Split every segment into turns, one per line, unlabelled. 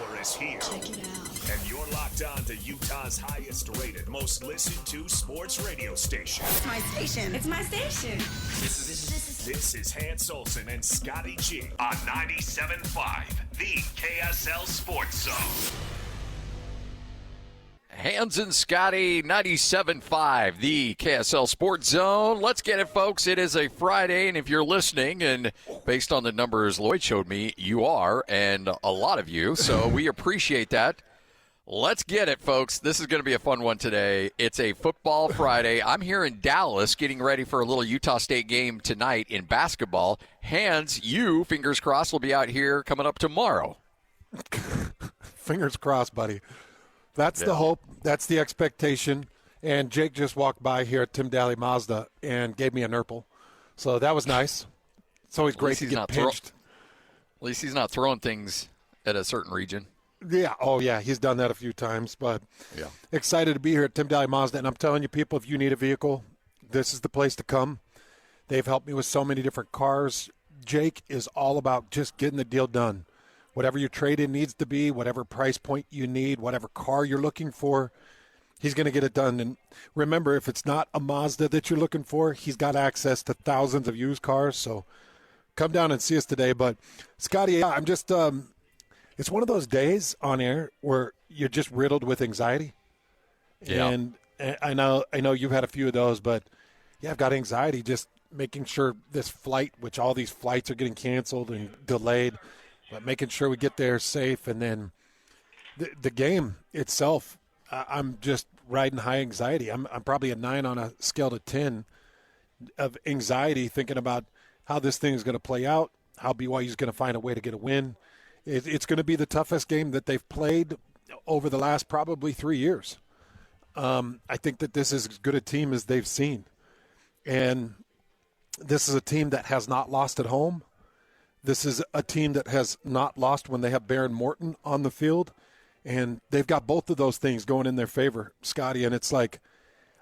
hour is here.
Check it out.
And you're locked on to Utah's highest rated, most listened to sports radio station.
It's my station. It's my station.
This is Hans Olsen and Scotty G on 97.5, the KSL Sports Zone.
Hans and Scotty, 97.5, the KSL Sports Zone. Let's get it, folks. It is a Friday, and if you're listening, and based on the numbers Lloyd showed me, you are, and a lot of you, so we appreciate that. Let's get it, folks. This is going to be a fun one today. It's a football Friday. I'm here in Dallas getting ready for a little Utah State game tonight in basketball. Hans, you, fingers crossed, will be out here coming up tomorrow.
Fingers crossed, buddy. That's the hope. That's the expectation. And Jake just walked by here at Tim Daly Mazda and gave me a Nurple. So that was nice. It's always great to get pinched.
At least he's not throwing things at a certain region.
Yeah. Oh, yeah. He's done that a few times. But excited to be here at Tim Daly Mazda. And I'm telling you, people, if you need a vehicle, this is the place to come. They've helped me with so many different cars. Jake is all about just getting the deal done. Whatever your trade-in needs to be, whatever price point you need, whatever car you're looking for, he's going to get it done. And remember, if it's not a Mazda that you're looking for, he's got access to thousands of used cars. So come down and see us today. But, Scotty, I'm just it's one of those days on air where you're just riddled with anxiety. Yeah. And I know you've had a few of those, but, yeah, I've got anxiety just making sure this flight, which all these flights are getting canceled and delayed, but making sure we get there safe. And then the game itself, I'm just riding high anxiety. I'm probably a 9 on a scale to 10 of anxiety, thinking about how this thing is going to play out, how BYU is going to find a way to get a win. It's going to be the toughest game that they've played over the last probably 3 years. I think that this is as good a team as they've seen. And this is a team that has not lost at home. This is a team that has not lost when they have Baron Morton on the field, and they've got both of those things going in their favor, Scotty. And it's like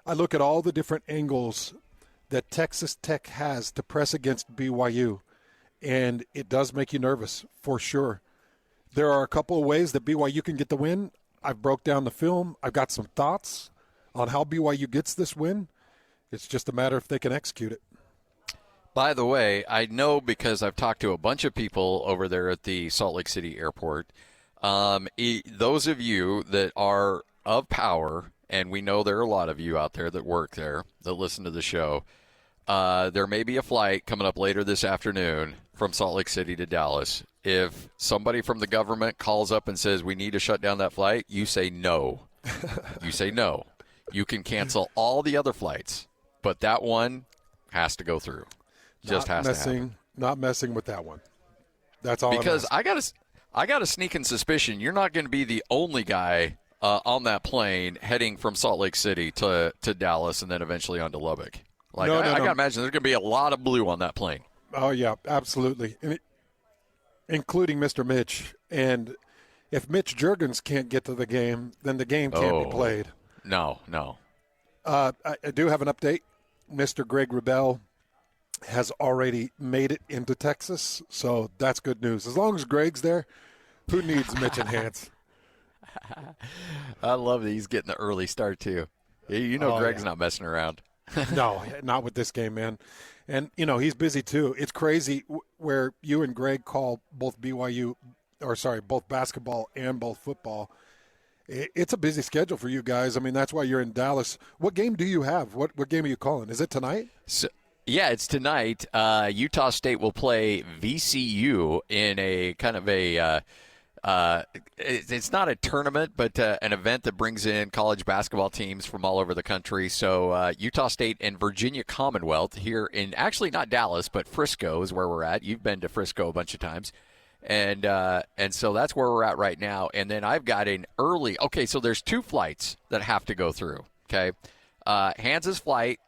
I look at all the different angles that Texas Tech has to press against BYU, and it does make you nervous for sure. There are a couple of ways that BYU can get the win. I've broke down the film. I've got some thoughts on how BYU gets this win. It's just a matter if they can execute it.
By the way, I know because I've talked to a bunch of people over there at the Salt Lake City airport. Those of you that are of power, and we know there are a lot of you out there that work there that listen to the show, there may be a flight coming up later this afternoon from Salt Lake City to Dallas. If somebody from the government calls up and says we need to shut down that flight, you say no. You say no. You can cancel all the other flights, but that one has to go through. Just has to happen.
Not messing with that one. That's all.
Because I got a sneaking suspicion you're not going to be the only guy on that plane heading from Salt Lake City to Dallas and then eventually on to Lubbock. I got to imagine there's going to be a lot of blue on that plane.
Oh, yeah, absolutely. Including Mr. Mitch. And if Mitch Juergens can't get to the game, then the game can't be played.
No.
I do have an update. Mr. Greg Wrubell has already made it into Texas, so that's good news. As long as Greg's there, who needs Mitch and Hans?
I love that he's getting the early start, too. Greg's not messing around.
No, not with this game, man. And, he's busy, too. It's crazy where you and Greg call both both basketball and both football. It's a busy schedule for you guys. I mean, that's why you're in Dallas. What game do you have? What game are you calling? Is it tonight?
Yeah, it's tonight. Utah State will play VCU in a kind of a it's not a tournament, but an event that brings in college basketball teams from all over the country. So Utah State and Virginia Commonwealth here in actually not Dallas, but Frisco is where we're at. You've been to Frisco a bunch of times. And so that's where we're at right now. And then I've got an early – okay, so there's 2 flights that have to go through, okay? Hans's flight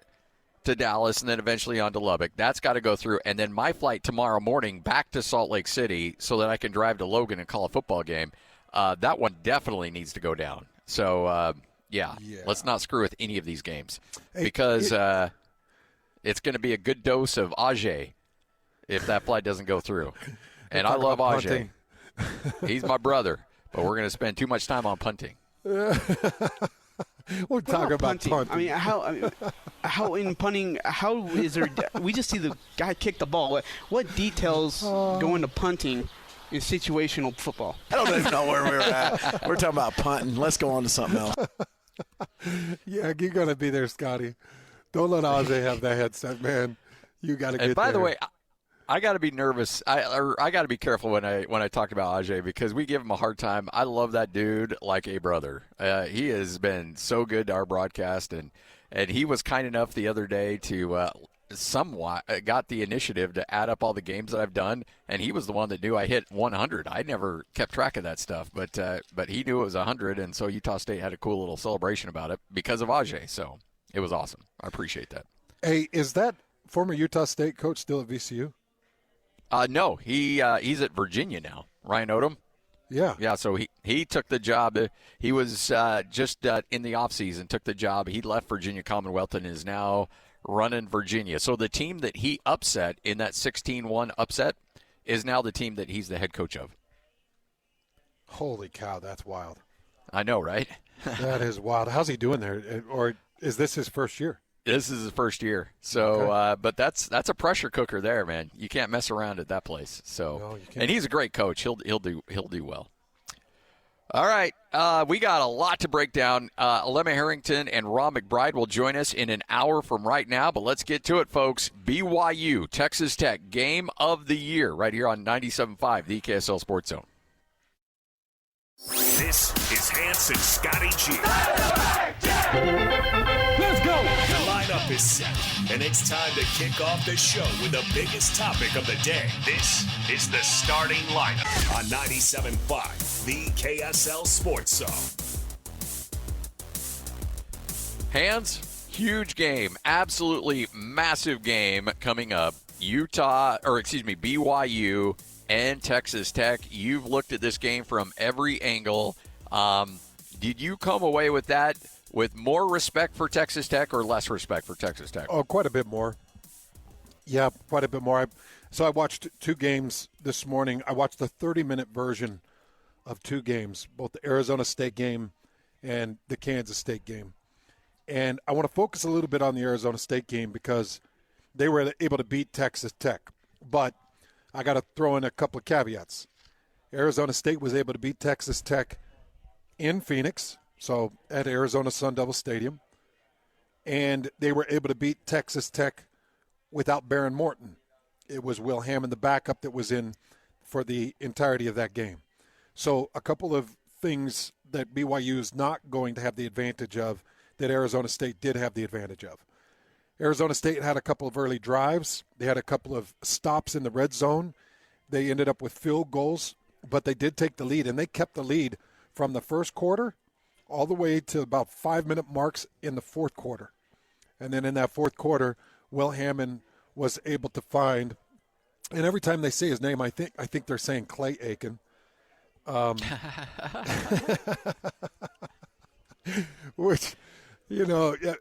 to Dallas and then eventually on to Lubbock. That's got to go through. And then my flight tomorrow morning back to Salt Lake City so that I can drive to Logan and call a football game. That one definitely needs to go down. So, yeah, let's not screw with any of these games because it's going to be a good dose of Ajay if that flight doesn't go through. And I love Ajay. He's my brother. But we're going to spend too much time on punting.
We'll talk about punting.
I mean, how in punting? How is there? We just see the guy kick the ball. What details go into punting in situational football?
I don't even know where we're at. We're talking about punting. Let's go on to something else.
Yeah, you're gonna be there, Scotty. Don't let Ajay have that headset, man. You got to get there.
And by the way, I got to be nervous. I got to be careful when I talk about Ajay because we give him a hard time. I love that dude like a brother. He has been so good to our broadcast, and he was kind enough the other day to somewhat got the initiative to add up all the games that I've done, and he was the one that knew I hit 100. I never kept track of that stuff, but he knew it was 100, and so Utah State had a cool little celebration about it because of Ajay. So it was awesome. I appreciate that.
Hey, is that former Utah State coach still at VCU?
No, he's at Virginia now. Ryan Odom. Yeah. So he took the job. He was just in the offseason, took the job. He left Virginia Commonwealth and is now running Virginia. So the team that he upset in that 16-1 upset is now the team that he's the head coach of.
Holy cow, that's wild.
I know, right?
That is wild. How's he doing there? Or is this his first year?
This is his first year. So, okay. But that's a pressure cooker there, man. You can't mess around at that place. So,
no, you can't.
And he's a great coach. He'll do well. All right, we got a lot to break down. Alema Harrington and Ron McBride will join us in an hour from right now, but let's get to it, folks. BYU Texas Tech Game of the Year right here on 97.5, the KSL Sports Zone.
This is Hans and Scotty G.
Let's go!
The lineup is set, and it's time to kick off the show with the biggest topic of the day. This is the starting lineup on 97.5, the KSL Sports Zone.
Hans, huge game, absolutely massive game coming up. BYU and Texas Tech. You've looked at this game from every angle. Did you come away with that with more respect for Texas Tech or less respect for Texas Tech?
Oh, quite a bit more. Yeah, quite a bit more. So I watched two games this morning. I watched the 30-minute version of two games, both the Arizona State game and the Kansas State game. And I want to focus a little bit on the Arizona State game because they were able to beat Texas Tech. But I got to throw in a couple of caveats. Arizona State was able to beat Texas Tech in Phoenix, so at Arizona Sun Devil Stadium, and they were able to beat Texas Tech without Baron Morton. It was Will Hammond, the backup, that was in for the entirety of that game. So a couple of things that BYU is not going to have the advantage of that Arizona State did have the advantage of. Arizona State had a couple of early drives. They had a couple of stops in the red zone. They ended up with field goals, but they did take the lead, and they kept the lead from the first quarter all the way to about 5-minute marks in the fourth quarter. And then in that fourth quarter, Will Hammond was able to find, and every time they say his name, I think they're saying Clay Aiken. Which,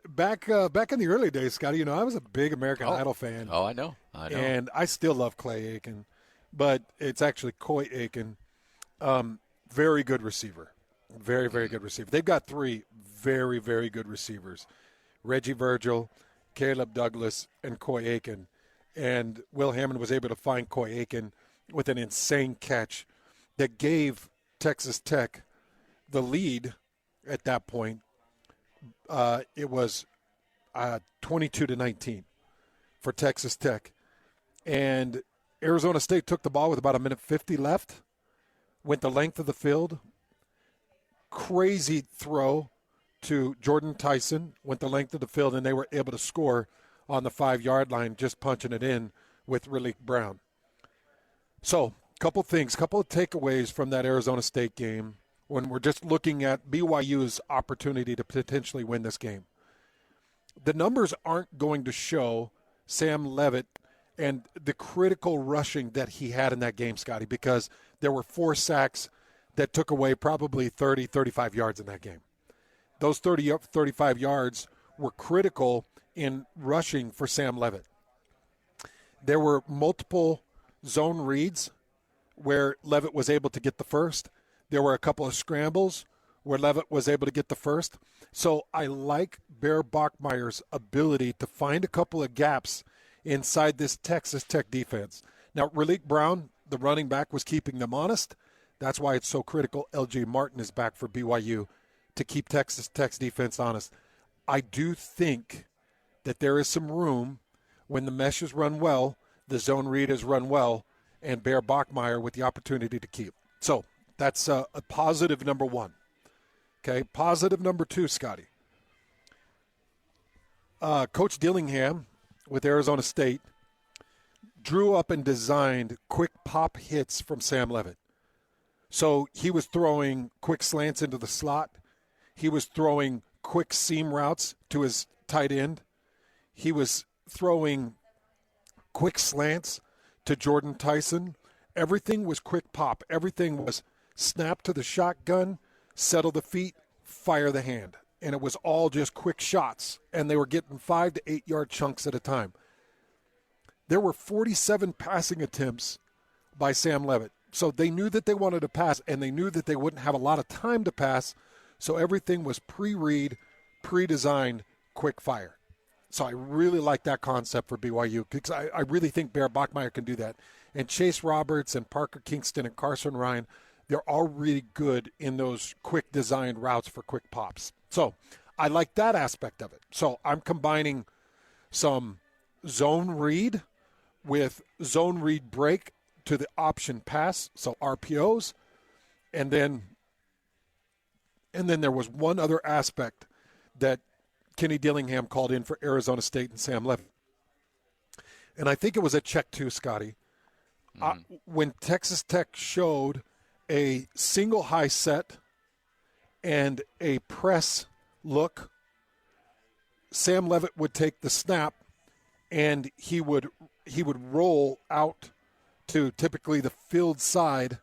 back in the early days, Scotty, I was a big American Idol fan.
Oh, I know.
And I still love Clay Aiken, but it's actually Coy Aiken. Very good receiver. Very, very good receiver. They've got three very, very good receivers. Reggie Virgil, Caleb Douglas, and Coy Aiken. And Will Hammond was able to find Coy Aiken with an insane catch that gave Texas Tech the lead at that point. It was 22-19 for Texas Tech. And Arizona State took the ball with about 1:50 left, went the length of the field. Crazy throw to Jordan Tyson, went the length of the field, and they were able to score on the 5-yard line, just punching it in with Raleek Brown. So, couple of takeaways from that Arizona State game when we're just looking at BYU's opportunity to potentially win this game. The numbers aren't going to show Sam Leavitt and the critical rushing that he had in that game, Scotty, because there were 4 sacks that took away probably 30, 35 yards in that game. Those 30, 35 yards were critical in rushing for Sam Leavitt. There were multiple zone reads where Leavitt was able to get the first. There were a couple of scrambles where Levitt was able to get the first. So I like Bear Bachmeier's ability to find a couple of gaps inside this Texas Tech defense. Now, Raleek Brown, the running back, was keeping them honest. That's why it's so critical LJ Martin is back for BYU to keep Texas Tech's defense honest. I do think that there is some room when the mesh is run well, the zone read is run well, and Bear Bachmeier with the opportunity to keep. So that's a positive number one. Okay, positive number two, Scotty. Coach Dillingham with Arizona State drew up and designed quick pop hits from Sam Levitt. So he was throwing quick slants into the slot. He was throwing quick seam routes to his tight end. He was throwing quick slants to Jordan Tyson. Everything was quick pop. Everything was snap to the shotgun, settle the feet, fire the hand. And it was all just quick shots. And they were getting 5 to 8 yard chunks at a time. There were 47 passing attempts by Sam Levitt. So they knew that they wanted to pass, and they knew that they wouldn't have a lot of time to pass. So everything was pre-read, pre-designed, quick fire. So I really like that concept for BYU because I really think Bear Bachmeier can do that. And Chase Roberts and Parker Kingston and Carson Ryan, they're all really good in those quick designed routes for quick pops. So I like that aspect of it. So I'm combining some zone read with zone read break to the option pass, so RPOs, and then there was one other aspect that Kenny Dillingham called in for Arizona State and Sam Levitt. And I think it was a check too, Scotty. When Texas Tech showed a single high set and a press look, Sam Levitt would take the snap and he would roll out to typically the field side,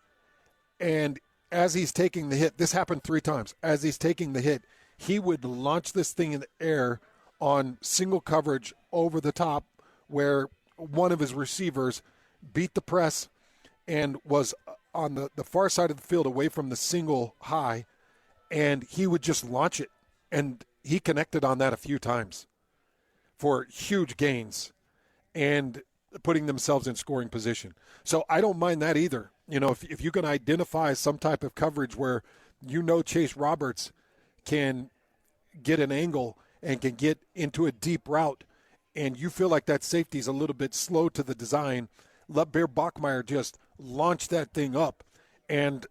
and as he's taking the hit, this happened 3 times, as he's taking the hit, he would launch this thing in the air on single coverage over the top where one of his receivers beat the press and was on the far side of the field away from the single high, and he would just launch it, and he connected on that a few times for huge gains and putting themselves in scoring position. So I don't mind that either. You know, if you can identify some type of coverage where you know Chase Roberts can get an angle and can get into a deep route, and you feel like that safety is a little bit slow to the design, let Bear Bachmeier just launch that thing up and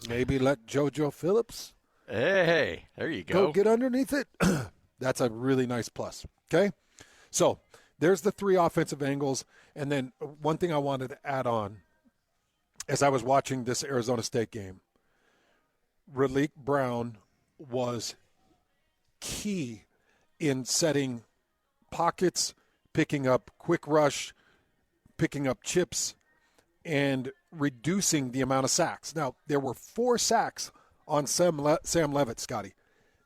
maybe let JoJo Phillips
Hey, there you go.
Go get underneath it. That's a really nice plus. Okay? So there's the 3 offensive angles. And then one thing I wanted to add on as I was watching this Arizona State game, Raleek Brown was key in setting pockets, picking up quick rush, picking up chips, and reducing the amount of sacks. Now, there were 4 sacks on Sam Levitt, Scotty.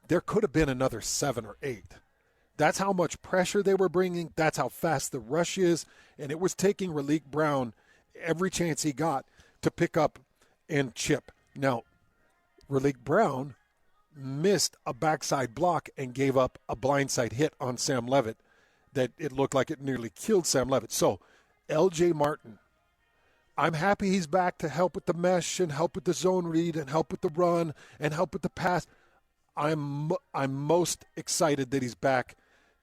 There could have been another 7 or 8. That's how much pressure they were bringing. That's how fast the rush is. And it was taking Raleek Brown every chance he got to pick up and chip. Now, Raleek Brown missed a backside block and gave up a blindside hit on Sam Levitt that it looked like it nearly killed Sam Levitt. So, LJ Martin, I'm happy he's back to help with the mesh and help with the zone read and help with the run and help with the pass. I'm most excited that he's back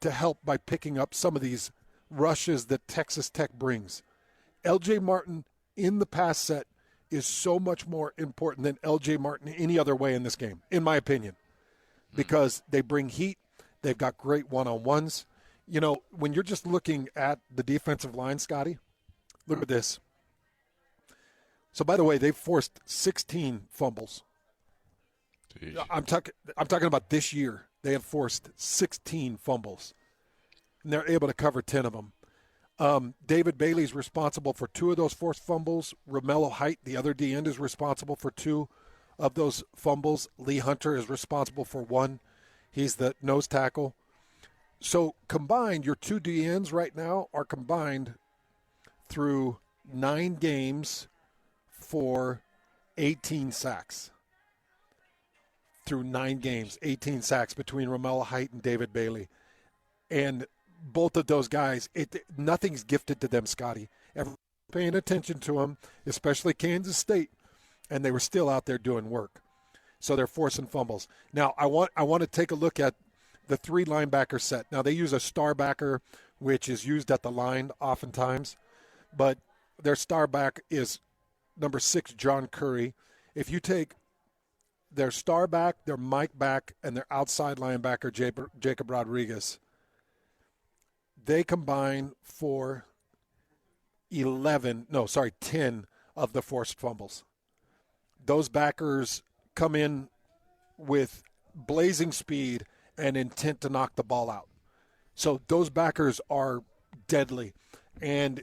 to help by picking up some of these rushes that Texas Tech brings. LJ Martin in the pass set is so much more important than LJ Martin any other way in this game, in my opinion, because they bring heat. They've got great one-on-ones. You know, when you're just looking at the defensive line, Scotty, look at this. So, by the way, they've forced 16 fumbles. Jeez. I'm talking about this year. They have forced 16 fumbles, and they're able to cover 10 of them. David Bailey's responsible for 2 of those forced fumbles. Romello Height, the other D-end, is responsible for 2 of those fumbles. Lee Hunter is responsible for 1. He's the nose tackle. So combined, your 2 D-ends right now are combined through 9 games for 18 sacks through 9 games, 18 sacks between Romello Height and David Bailey. And both of those guys, nothing's gifted to them, Scotty. Everyone's paying attention to them, especially Kansas State, and they were still out there doing work. So they're forcing fumbles. Now, I want to take a look at the 3 linebacker set. Now, they use a star backer, which is used at the line oftentimes, but their star back is number 6, John Curry. If you take their star back, their Mike back, and their outside linebacker, Jacob Rodriguez, they combine for 10 of the forced fumbles. Those backers come in with blazing speed and intent to knock the ball out. So those backers are deadly. And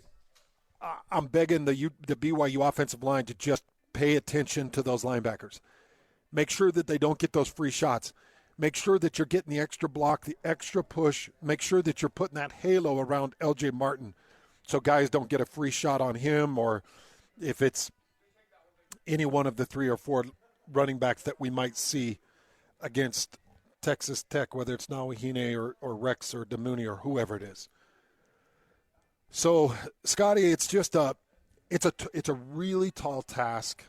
I'm begging the BYU offensive line to just pay attention to those linebackers. Make sure that they don't get those free shots. Make sure that you're getting the extra block, the extra push. Make sure that you're putting that halo around L.J. Martin so guys don't get a free shot on him, or if it's any one of the 3 or 4 running backs that we might see against Texas Tech, whether it's Nawahine or Rex or Demooney or whoever it is. So, Scotty, it's just it's a really tall task,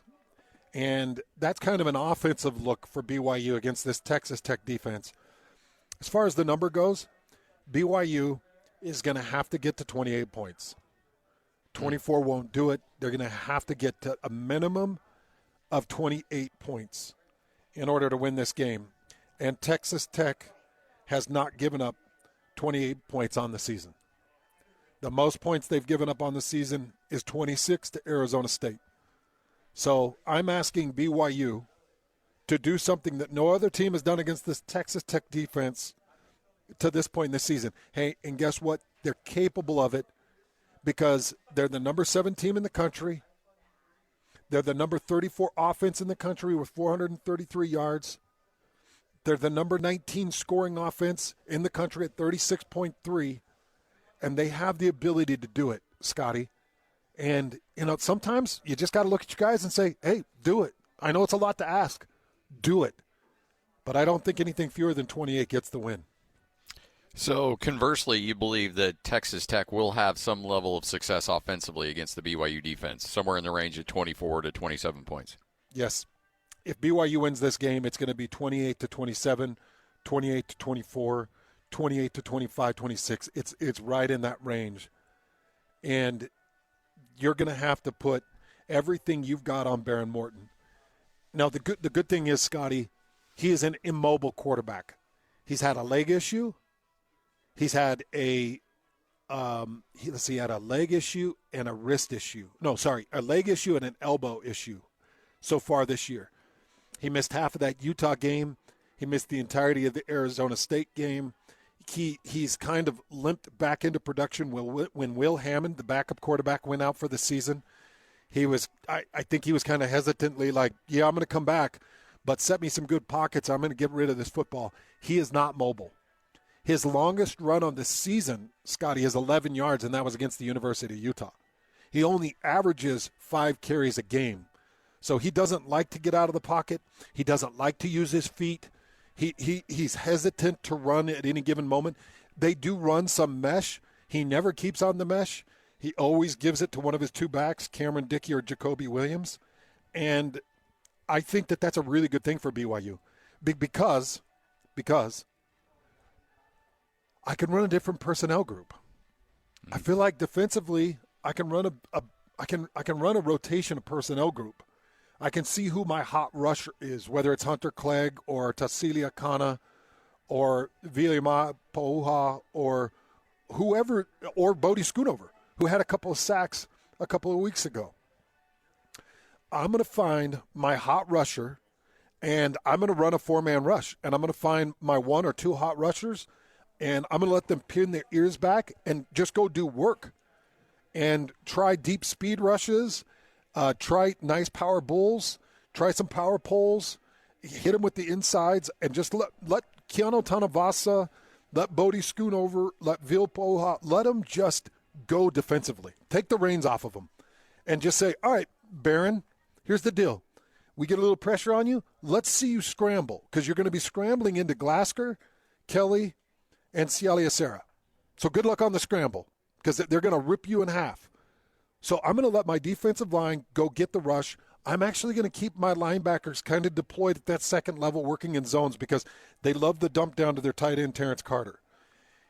and that's kind of an offensive look for BYU against this Texas Tech defense. As far as the number goes, BYU is going to have to get to 28 points. 24 won't do it. They're going to have to get to a minimum of 28 points in order to win this game. And Texas Tech has not given up 28 points on the season. The most points they've given up on the season is 26 to Arizona State. So I'm asking BYU to do something that no other team has done against this Texas Tech defense to this point in the season. Hey, and guess what? They're capable of it because they're the number 7 team in the country. They're the number 34 offense in the country with 433 yards. They're the number 19 scoring offense in the country at 36.3. And they have the ability to do it, Scotty. And, sometimes you just got to look at your guys and say, hey, do it. I know it's a lot to ask. Do it. But I don't think anything fewer than 28 gets the win.
So, conversely, you believe that Texas Tech will have some level of success offensively against the BYU defense, somewhere in the range of 24 to 27 points.
Yes. If BYU wins this game, it's going to be 28 to 27, 28 to 24, 28 to 25, 26. It's right in that range. And you're going to have to put everything you've got on Baron Morton. Now, the good thing is, Scotty, he is an immobile quarterback. He's had a leg issue. He's had he had a leg issue and a wrist issue. No, sorry, a leg issue and an elbow issue so far this year. He missed half of that Utah game. He missed the entirety of the Arizona State game. He's kind of limped back into production when Will Hammond, the backup quarterback, went out for the season. I think he was kind of hesitantly like, yeah, I'm going to come back, but set me some good pockets. I'm going to get rid of this football. He is not mobile. His longest run on the season, Scotty, is 11 yards, and that was against the University of Utah. He only averages 5 carries a game. So he doesn't like to get out of the pocket. He doesn't like to use his feet. He's hesitant to run at any given moment. They do run some mesh. He never keeps on the mesh. He always gives it to one of his 2 backs, Cameron Dickey or Jacoby Williams. And I think that that's a really good thing for BYU because I can run a different personnel group. I feel like defensively I can run I can run a rotation of personnel group. I can see who my hot rusher is, whether it's Hunter Clegg or Tassili Akana or Vilima Pauha or whoever, or Bodie Schoonover, who had a couple of sacks a couple of weeks ago. I'm going to find my hot rusher, and I'm going to run a 4-man rush, and I'm going to find my 1 or 2 hot rushers, and I'm going to let them pin their ears back and just go do work and try deep speed rushes. Try nice power bulls, try some power poles, hit them with the insides, and just let Keanu Tanavasa, let Bodie Schoonover, let Vilpoha, let them just go defensively. Take the reins off of them and just say, all right, Baron, here's the deal. We get a little pressure on you. Let's see you scramble, because you're going to be scrambling into Glasgow, Kelly, and Cialiacera. So good luck on the scramble, because they're going to rip you in half. So I'm going to let my defensive line go get the rush. I'm actually going to keep my linebackers kind of deployed at that second level working in zones, because they love the dump down to their tight end, Terrence Carter.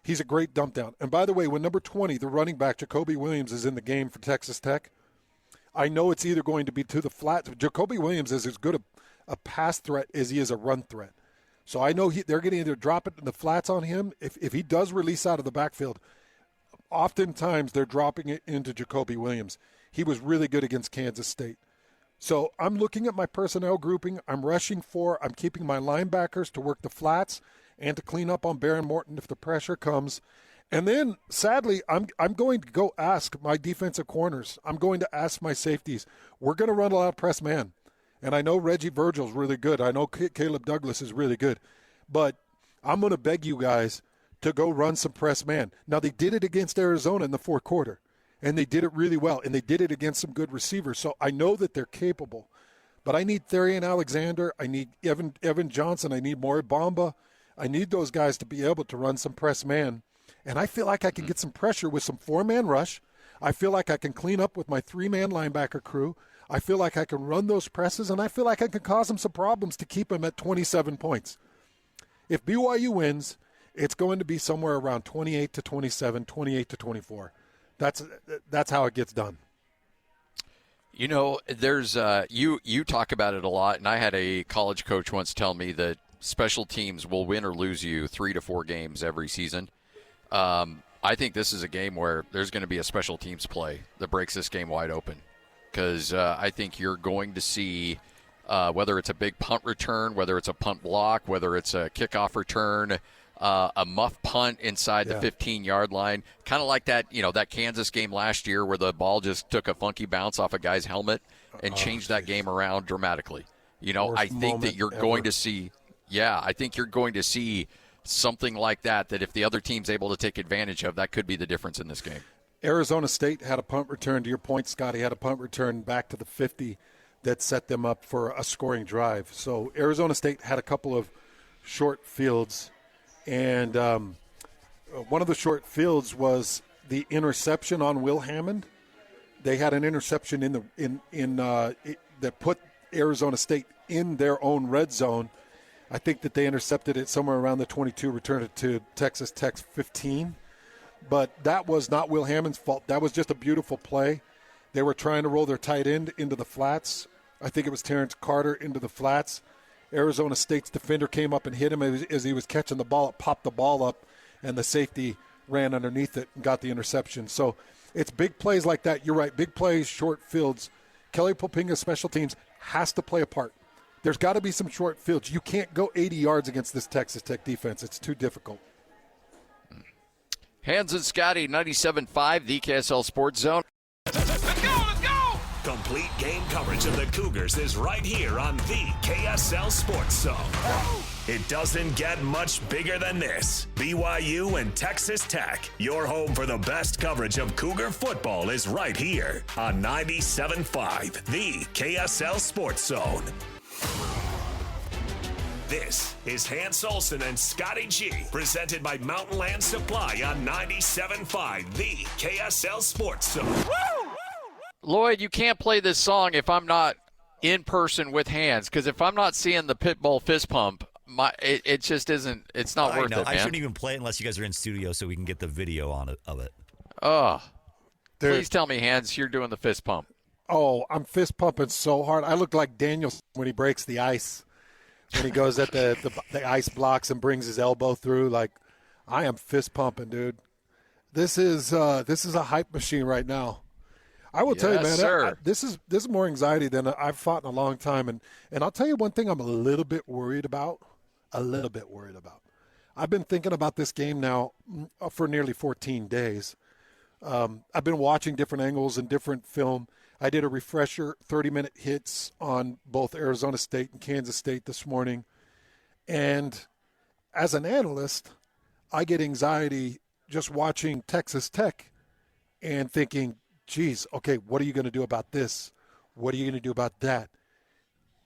He's a great dump down. And by the way, when number 20, the running back, Jacoby Williams, is in the game for Texas Tech, I know it's either going to be to the flat. Jacoby Williams is as good a pass threat as he is a run threat. So I know they're going to either drop it in the flats on him. If he does release out of the backfield, oftentimes they're dropping it into Jacoby Williams. He was really good against Kansas State. So I'm looking at my personnel grouping. I'm keeping my linebackers to work the flats and to clean up on Baron Morton if the pressure comes. And then, sadly, I'm going to go ask my defensive corners. I'm going to ask my safeties. We're going to run a lot of press man. And I know Reggie Virgil's really good. I know Caleb Douglas is really good. But I'm going to beg you guys to go run some press man. Now, they did it against Arizona in the fourth quarter, and they did it really well, and they did it against some good receivers. So I know that they're capable. But I need Therian Alexander. I need Evan Johnson. I need Maury Bamba. I need those guys to be able to run some press man. And I feel like I can get some pressure with some four-man rush. I feel like I can clean up with my three-man linebacker crew. I feel like I can run those presses, and I feel like I can cause them some problems to keep them at 27 points. If BYU wins, it's going to be somewhere around 28-27, 28-24. That's how it gets done.
You know, there's you talk about it a lot, and I had a college coach once tell me that special teams will win or lose you 3 to 4 games every season. I think this is a game where there's going to be a special teams play that breaks this game wide open, because I think you're going to see whether it's a big punt return, whether it's a punt block, whether it's a kickoff return, a muff punt inside the 15-yard line, kind of like that, that Kansas game last year where the ball just took a funky bounce off a guy's helmet and changed that game around dramatically. I think that you're going to see I think you're going to see something like that if the other team's able to take advantage of, that could be the difference in this game.
Arizona State had a punt return. To your point, Scotty, had a punt return back to the 50 that set them up for a scoring drive. So Arizona State had a couple of short fields, and one of the short fields was the interception on Will Hammond. They had an interception that put Arizona State in their own red zone. I think that they intercepted it somewhere around the 22, returned it to Texas Tech's 15. But that was not Will Hammond's fault. That was just a beautiful play. They were trying to roll their tight end into the flats. I think it was Terrence Carter into the flats. Arizona State's defender came up and hit him as he was catching the ball. It popped the ball up, and the safety ran underneath it and got the interception. So it's big plays like that. You're right, big plays, short fields. Kelly Popinga's special teams has to play a part. There's got to be some short fields. You can't go 80 yards against this Texas Tech defense. It's too difficult.
Hans and Scotty, 97.5, the KSL Sports Zone.
Let's go! Complete game coverage of the Cougars is right here on the KSL Sports Zone. It doesn't get much bigger than this. BYU and Texas Tech, your home for the best coverage of Cougar football, is right here on 97.5, the KSL Sports Zone. This is Hans Olsen and Scotty G, presented by Mountain Land Supply on 97.5, the KSL Sports Zone.
Lloyd, you can't play this song if I'm not in person with Hans, because if I'm not seeing the Pitbull fist pump, it just isn't. It's not worth it, man.
I shouldn't even play it unless you guys are in studio so we can get the video of it.
Oh, please tell me, Hans, you're doing the fist pump.
Oh, I'm fist pumping so hard. I look like Daniel when he breaks the ice. When he goes at the ice blocks and brings his elbow through, like, I am fist pumping, dude. This is a hype machine right now. I will tell you, man, this is more anxiety than I've fought in a long time. And I'll tell you one thing I'm a little bit worried about. I've been thinking about this game now for nearly 14 days. I've been watching different angles and different film. I did a refresher 30-minute hits on both Arizona State and Kansas State this morning. And as an analyst, I get anxiety just watching Texas Tech and thinking, geez, okay, what are you going to do about this? What are you going to do about that?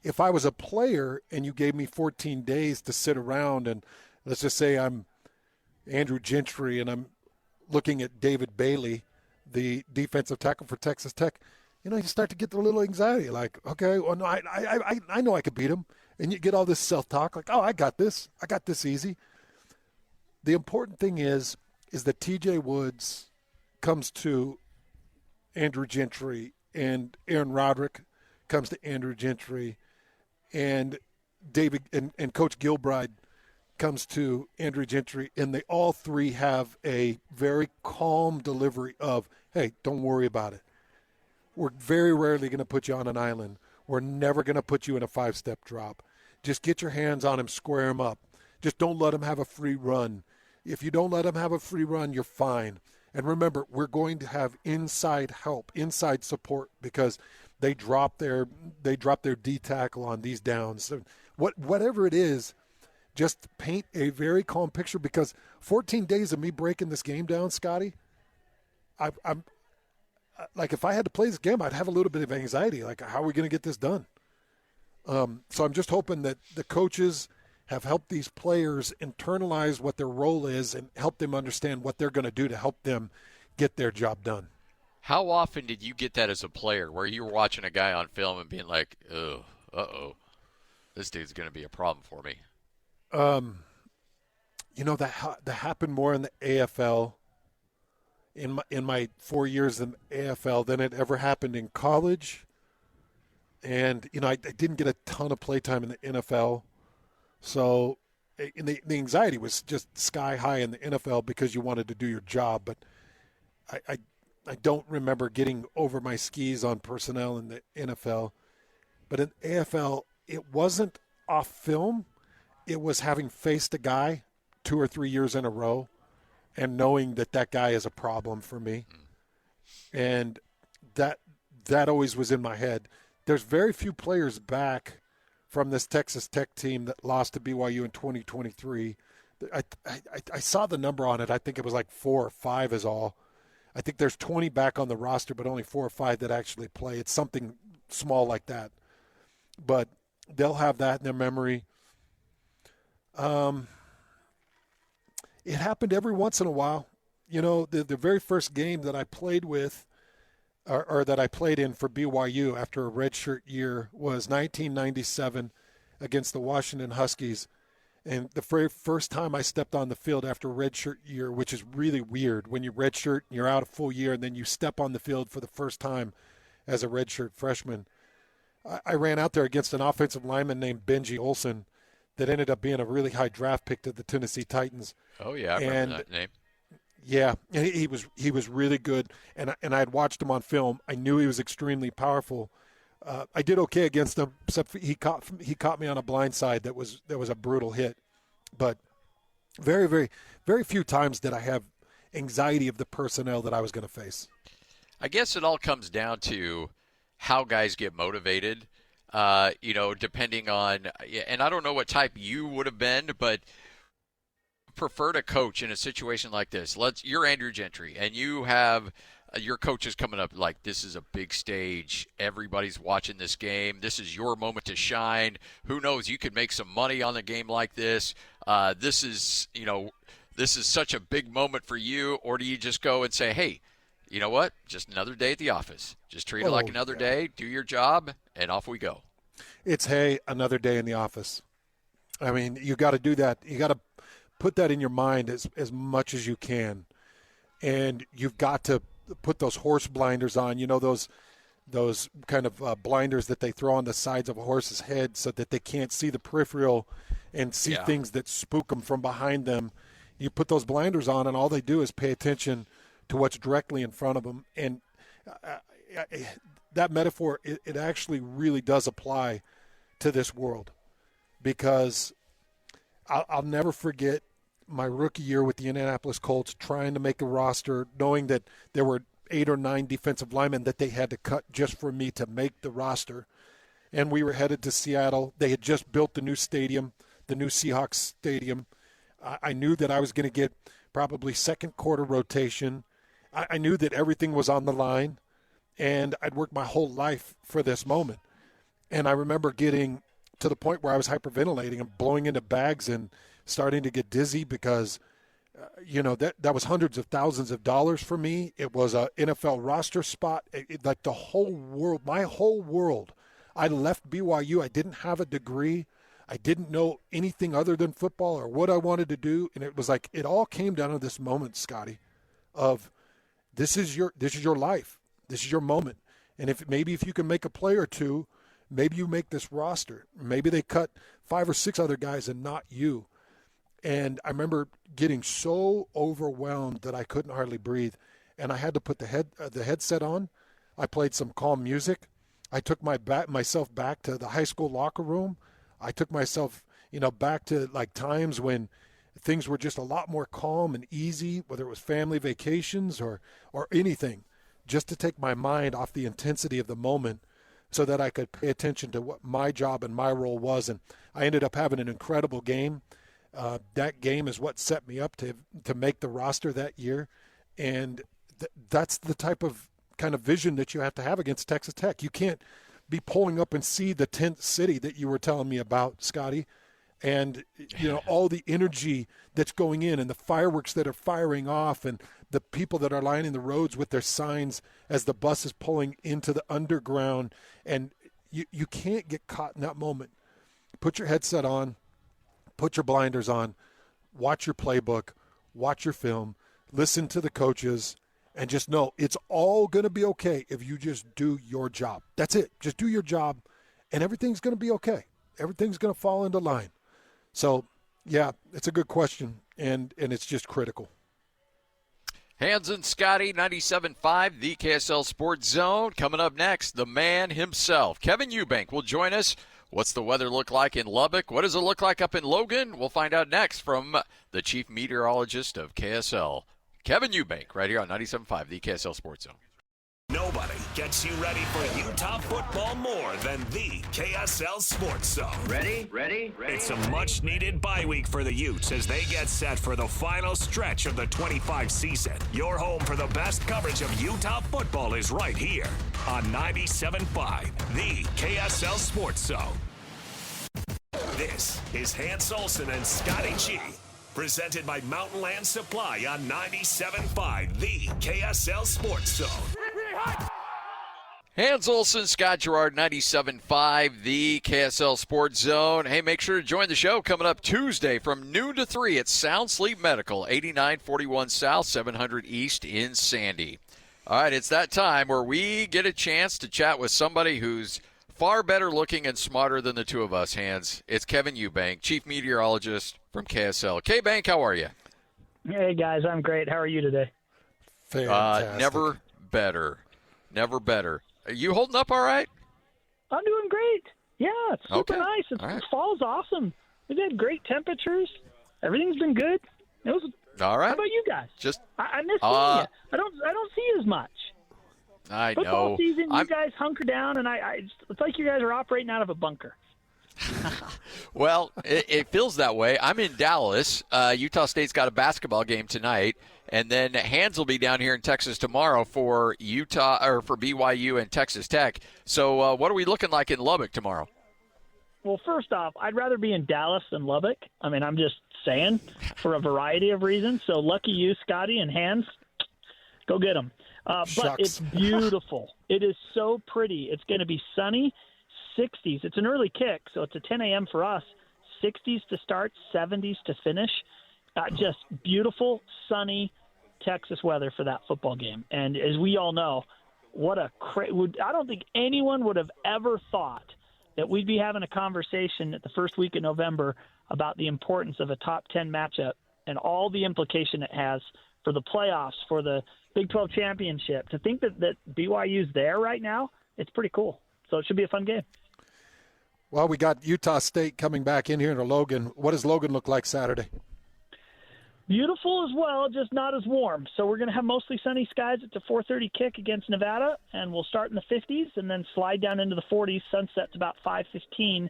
if I was a player and you gave me 14 days to sit around and let's just say I'm Andrew Gentry and I'm looking at David Bailey, the defensive tackle for Texas Tech, you start to get a little anxiety. Like, okay, well, no, I know I could beat him. And you get all this self-talk like, oh, I got this easy. The important thing is that TJ Woods comes to Andrew Gentry and Aaron Roderick comes to Andrew Gentry and David and Coach Gilbride comes to Andrew Gentry, and they all three have a very calm delivery of, hey, don't worry about it. We're very rarely going to put you on an island. We're never going to put you in a 5-step drop. Just get your hands on him, square him up. Just don't let him have a free run. If you don't let him have a free run, you're fine. And remember, we're going to have inside help, inside support, because they drop their D tackle on these downs. So whatever it is, just paint a very calm picture, because 14 days of me breaking this game down, Scotty, I'm like, if I had to play this game, I'd have a little bit of anxiety. Like, how are we going to get this done? So I'm just hoping that the coaches have helped these players internalize what their role is and help them understand what they're going to do to help them get their job done.
How often did you get that as a player, where you were watching a guy on film and being like, this dude's going to be a problem for me?
That happened more in the AFL in my 4 years in the AFL than it ever happened in college. And, I didn't get a ton of playtime in the NFL. So the anxiety was just sky high in the NFL because you wanted to do your job. But I don't remember getting over my skis on personnel in the NFL. But in AFL, it wasn't off film. It was having faced a guy 2 or 3 years in a row and knowing that guy is a problem for me. And that always was in my head. There's very few players back from this Texas Tech team that lost to BYU in 2023. I saw the number on it. I think it was like 4 or 5 is all. I think there's 20 back on the roster, but only 4 or 5 that actually play. It's something small like that. But they'll have that in their memory. It happened every once in a while. The very first game that I played with or that I played in for BYU after a redshirt year was 1997 against the Washington Huskies. And the very first time I stepped on the field after a redshirt year, which is really weird when you redshirt and you're out a full year and then you step on the field for the first time as a redshirt freshman, I ran out there against an offensive lineman named Benji Olson that ended up being a really high draft pick to the Tennessee Titans.
Oh, yeah, I remember that name.
Yeah, and he was really good, and I had watched him on film. I knew he was extremely powerful. I did okay against him, except he caught me on a blind side that was a brutal hit. But very, very, very few times did I have anxiety of the personnel that I was going to face.
I guess it all comes down to how guys get motivated. Depending on, and I don't know what type you would have been, but prefer to coach in a situation like this. You're Andrew Gentry, and you have your coaches coming up like, this is a big stage. Everybody's watching this game. This is your moment to shine. Who knows? You could make some money on a game like this. This is such a big moment for you. Or do you just go and say, hey, you know what? Just another day at the office. Just treat it like another day. Do your job, and off we go.
It's, hey, another day in the office. I mean, you got to do that. You got to put that in your mind as much as you can. And you've got to put those horse blinders on, those kind of blinders that they throw on the sides of a horse's head so that they can't see the peripheral and see things that spook them from behind them. You put those blinders on, and all they do is pay attention to what's directly in front of them. And that metaphor, it actually really does apply to this world, because I'll never forget my rookie year with the Indianapolis Colts, trying to make a roster, knowing that there were 8 or 9 defensive linemen that they had to cut just for me to make the roster. And we were headed to Seattle. They had just built the new stadium, the new Seahawks stadium. I knew that I was going to get probably second quarter rotation. I knew that everything was on the line, and I'd worked my whole life for this moment. And I remember getting to the point where I was hyperventilating and blowing into bags and starting to get dizzy because, that was hundreds of thousands of dollars for me. It was a NFL roster spot. Like the whole world, my whole world. I left BYU. I didn't have a degree. I didn't know anything other than football or what I wanted to do. And it was like it all came down to this moment, Scotty, of this is your life. This is your moment. And if you can make a play or two, maybe you make this roster. Maybe they cut 5 or 6 other guys and not you. And I remember getting so overwhelmed that I couldn't hardly breathe. And I had to put the headset on. I played some calm music. I took myself back to the high school locker room. I took myself, back to like times when things were just a lot more calm and easy, whether it was family vacations or anything, just to take my mind off the intensity of the moment so that I could pay attention to what my job and my role was. And I ended up having an incredible game. That game is what set me up to make the roster that year. And that's the type of kind of vision that you have to have against Texas Tech. You can't be pulling up and see the tent city that you were telling me about, Scotty, and all the energy that's going in and the fireworks that are firing off and the people that are lining the roads with their signs as the bus is pulling into the underground. And you can't get caught in that moment. Put your headset on, put your blinders on, watch your playbook, watch your film, listen to the coaches, and just know it's all going to be okay if you just do your job. That's it. Just do your job, and everything's going to be okay. Everything's going to fall into line. So, yeah, it's a good question, and it's just critical.
Hans and Scotty, 97.5, the KSL Sports Zone. Coming up next, the man himself, Kevin Eubank, will join us. What's the weather look like in Lubbock? What does it look like up in Logan? We'll find out next from the chief meteorologist of KSL, Kevin Eubank, right here on 97.5, the KSL Sports Zone.
Nobody gets you ready for Utah football more than the KSL Sports Zone.
Ready?
It's a much-needed bye week for the Utes as they get set for the final stretch of the 25 season. Your home for the best coverage of Utah football is right here on 97.5, the KSL Sports Zone. This is Hans Olsen and Scotty G, presented by Mountain Land Supply on 97.5, the KSL Sports Zone.
Hans Olsen, Scott Gerard, 97.5, the KSL Sports Zone. Hey, make sure to join the show coming up Tuesday from noon to 3 at Sound Sleep Medical, 8941 South, 700 East in Sandy. All right, it's that time where we get a chance to chat with somebody who's far better looking and smarter than the two of us, Hans. It's Kevin Eubank, chief meteorologist from KSL. K-Bank, how are you?
Hey, guys, I'm great. How are you today?
Fantastic.
Never better. Are you holding up all right?
I'm doing great. Yeah, it's super
Okay.
nice.
All right.
Fall's awesome. We've had great temperatures. Everything's been good. It was.
All right.
How about you guys?
Just
I miss seeing you. I don't see as much.
I
Football
know.
season, you guys hunker down, and it's like you guys are operating out of a bunker.
Well, it feels that way. I'm in Dallas. Utah State's got a basketball game tonight, and then Hans will be down here in Texas tomorrow for BYU and Texas Tech. So, what are we looking like in Lubbock tomorrow?
Well, first off, I'd rather be in Dallas than Lubbock. I mean, I'm just saying for a variety of reasons. So, lucky you, Scotty and Hans. Go get them. But it's beautiful. It is so pretty. It's going to be sunny. 60s. It's an early kick, so it's a 10 a.m. for us. 60s to start, 70s to finish. Just beautiful, sunny Texas weather for that football game. And as we all know, I don't think anyone would have ever thought that we'd be having a conversation at the first week of November about the importance of a top 10 matchup and all the implication it has for the playoffs, for the Big 12 championship. To think that BYU's there right now, it's pretty cool. So it should be a fun game.
Well, we got Utah State coming back in here to Logan. What does Logan look like Saturday?
Beautiful as well, just not as warm. So we're going to have mostly sunny skies. It's a 4:30 kick against Nevada, and we'll start in the 50s and then slide down into the 40s. Sunset's about 5:15.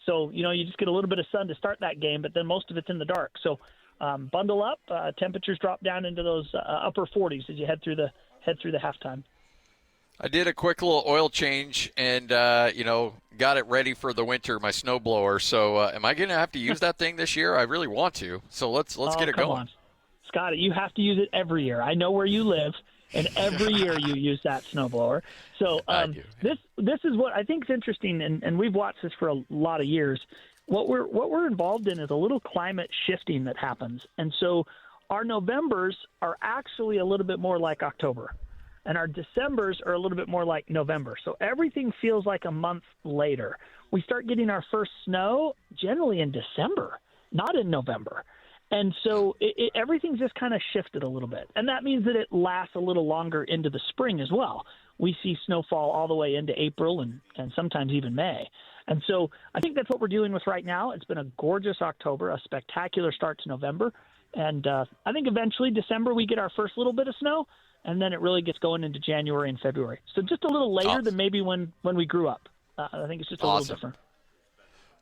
So, you just get a little bit of sun to start that game, but then most of it's in the dark. So bundle up. Temperatures drop down into those upper 40s as you head through the halftime.
I did a quick little oil change and, got it ready for the winter, my snowblower. So am I going to have to use that thing this year? I really want to. So let's get it going.
On. Scotty, you have to use it every year. I know where you live, and every year you use that snowblower. So this is what I think is interesting, and we've watched this for a lot of years. What we're involved in is a little climate shifting that happens. And so our Novembers are actually a little bit more like October. And our Decembers are a little bit more like November. So everything feels like a month later. We start getting our first snow generally in December, not in November. And so everything's just kind of shifted a little bit. And that means that it lasts a little longer into the spring as well. We see snowfall all the way into April and sometimes even May. And so I think that's what we're dealing with right now. It's been a gorgeous October, a spectacular start to November. And I think eventually December we get our first little bit of snow. And then it really gets going into January and February. So just a little later than maybe when we grew up. I think it's just a little different.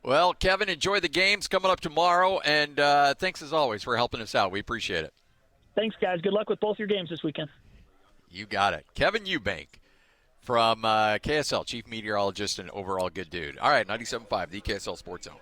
Well, Kevin, enjoy the games coming up tomorrow. And thanks, as always, for helping us out. We appreciate it.
Thanks, guys. Good luck with both your games this weekend.
You got it. Kevin Eubank from KSL, Chief Meteorologist and overall good dude. All right, 97.5, the KSL Sports Zone.